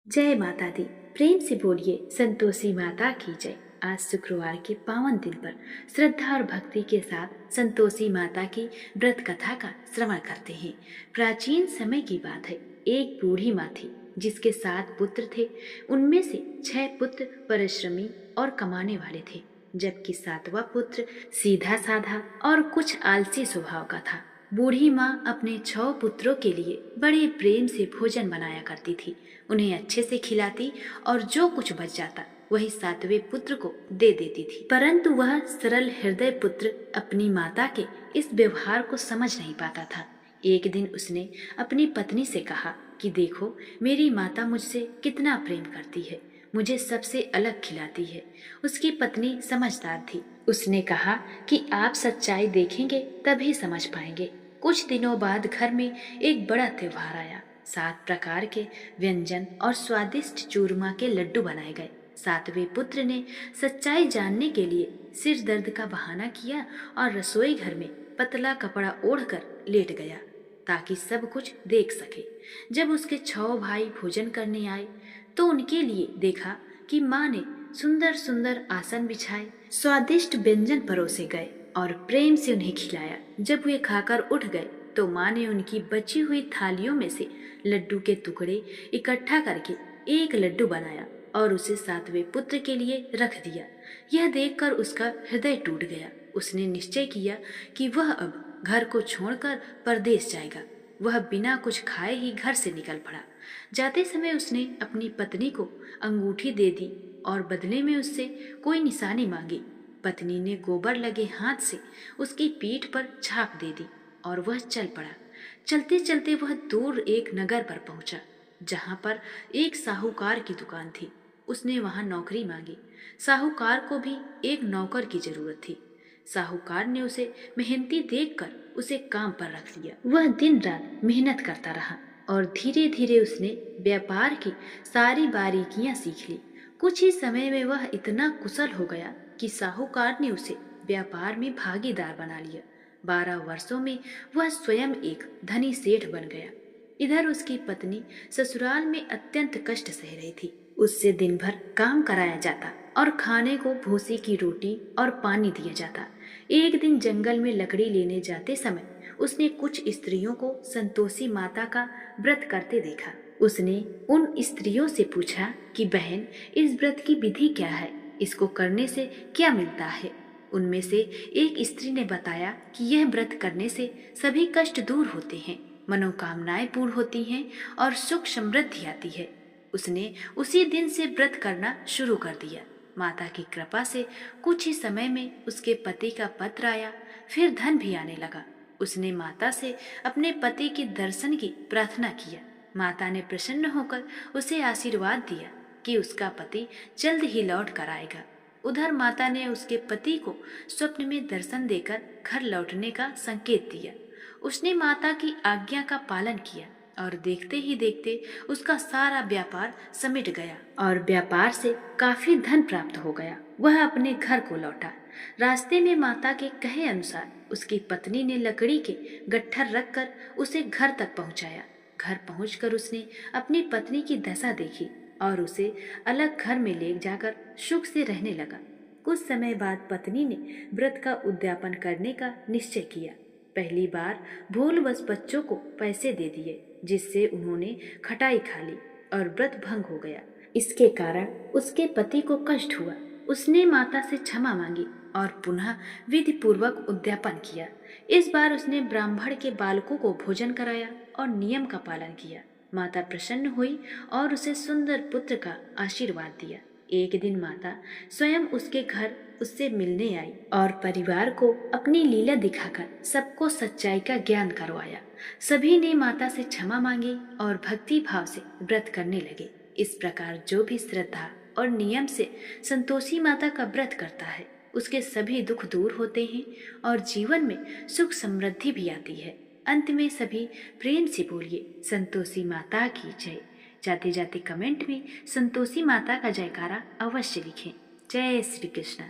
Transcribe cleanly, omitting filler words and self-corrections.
जय माता दी। प्रेम से बोलिए संतोषी माता की जय। आज शुक्रवार के पावन दिन पर श्रद्धा और भक्ति के साथ संतोषी माता की व्रत कथा का श्रवण करते हैं। प्राचीन समय की बात है। एक बूढ़ी माँ थी जिसके 7 पुत्र थे। उनमें से 6 पुत्र परिश्रमी और कमाने वाले थे, जबकि 7वां पुत्र सीधा साधा और कुछ आलसी स्वभाव का था। बूढ़ी माँ अपने 6 पुत्रों के लिए बड़े प्रेम से भोजन बनाया करती थी। उन्हें अच्छे से खिलाती और जो कुछ बच जाता वही 7वें पुत्र को दे देती थी। परंतु वह सरल हृदय पुत्र अपनी माता के इस व्यवहार को समझ नहीं पाता था। एक दिन उसने अपनी पत्नी से कहा कि देखो, मेरी माता मुझसे कितना प्रेम करती है, मुझे सबसे अलग खिलाती है। उसकी पत्नी समझदार थी। उसने कहा कि आप सच्चाई देखेंगे तभी समझ पाएंगे। कुछ दिनों बाद घर में एक बड़ा त्योहार आया। 7 प्रकार के व्यंजन और स्वादिष्ट चूरमा के लड्डू बनाए गए। 7वें पुत्र ने सच्चाई जानने के लिए सिर दर्द का बहाना किया और रसोई घर में पतला कपड़ा ओढ़कर लेट गया ताकि सब कुछ देख सके। जब उसके 6 भाई भोजन करने आए तो उनके लिए देखा कि माँ ने सुंदर सुंदर आसन बिछाए, स्वादिष्ट व्यंजन परोसे गए और प्रेम से उन्हें खिलाया। जब वे खाकर उठ गए तो माँ ने उनकी बची हुई थालियों में से लड्डू के टुकड़े इकट्ठा करके एक लड्डू बनाया और उसे 7वें पुत्र के लिए रख दिया। यह देखकर उसका हृदय टूट गया। उसने निश्चय किया कि वह अब घर को छोड़कर परदेश जाएगा। वह बिना कुछ खाए ही घर से निकल पड़ा। जाते समय उसने अपनी पत्नी को अंगूठी दे दी और बदले में उससे कोई निशानी मांगी। पत्नी ने गोबर लगे हाथ से उसकी पीठ पर छाप दे दी और वह चल पड़ा। चलते चलते वह दूर एक नगर पर पहुंचा, जहां पर एक साहूकार की दुकान थी। उसने वहां नौकरी मांगी। साहूकार को भी एक नौकर की जरूरत थी। साहूकार ने उसे मेहनती देखकर उसे काम पर रख लिया। वह दिन रात मेहनत करता रहा और धीरे धीरे उसने व्यापार की सारी बारीकियां सीख ली। कुछ ही समय में वह इतना कुशल हो गया कि साहूकार ने उसे व्यापार में भागीदार बना लिया। 12 वर्षों में वह स्वयं एक धनी सेठ बन गया। इधर उसकी पत्नी ससुराल में अत्यंत कष्ट सह रही थी। उससे दिन भर काम कराया जाता और खाने को भूसी की रोटी और पानी दिया जाता। एक दिन जंगल में लकड़ी लेने जाते समय उसने कुछ स्त्रियों को संतोषी माता का व्रत करते देखा। उसने उन स्त्रियों से पूछा कि बहन, इस व्रत की विधि क्या है, इसको करने से क्या मिलता है। उनमें से एक स्त्री ने बताया कि यह व्रत करने से सभी कष्ट दूर होते हैं, मनोकामनाएं पूर्ण होती हैं और सुख समृद्धि आती है। उसने उसी दिन से व्रत करना शुरू कर दिया। माता की कृपा से कुछ ही समय में उसके पति का पत्र आया, फिर धन भी आने लगा। उसने माता से अपने पति के दर्शन की प्रार्थना किया। माता ने प्रसन्न होकर उसे आशीर्वाद दिया कि उसका पति जल्द ही लौट कर आएगा। उधर माता ने उसके पति को स्वप्न में दर्शन देकर घर लौटने का संकेत दिया। उसने माता की आज्ञा का पालन किया और देखते ही देखते उसका सारा व्यापार समिट गया और व्यापार से काफी धन प्राप्त हो गया। वह अपने घर को लौटा। रास्ते में माता के कहे अनुसार उसकी पत्नी ने लकड़ी के गट्ठर रखकर उसे घर तक पहुंचाया। घर पहुंचकर उसने अपनी पत्नी की दशा देखी और उसे अलग घर में ले जाकर सुख से रहने लगा। कुछ समय बाद पत्नी ने व्रत का उद्यापन करने का निश्चय किया। पहली बार भूलवश बच्चों को पैसे दे दिए, जिससे उन्होंने खटाई खा ली और व्रत भंग हो गया। इसके कारण उसके पति को कष्ट हुआ। उसने माता से क्षमा मांगी और पुनः विधि पूर्वक उद्यापन किया। इस बार उसने ब्राह्मण के बालकों को भोजन कराया और नियम का पालन किया। माता प्रसन्न हुई और उसे सुंदर पुत्र का आशीर्वाद दिया। एक दिन माता स्वयं उसके घर उससे मिलने आई और परिवार को अपनी लीला दिखाकर सबको सच्चाई का ज्ञान करवाया। सभी ने माता से क्षमा मांगी और भक्ति भाव से व्रत करने लगे। इस प्रकार जो भी श्रद्धा और नियम से संतोषी माता का व्रत करता है, उसके सभी दुख दूर होते हैं और जीवन में सुख समृद्धि भी आती है। अंत में सभी प्रेम से बोलिए संतोषी माता की जय। जाते जाते कमेंट में संतोषी माता का जयकारा अवश्य लिखें। जय श्री कृष्ण।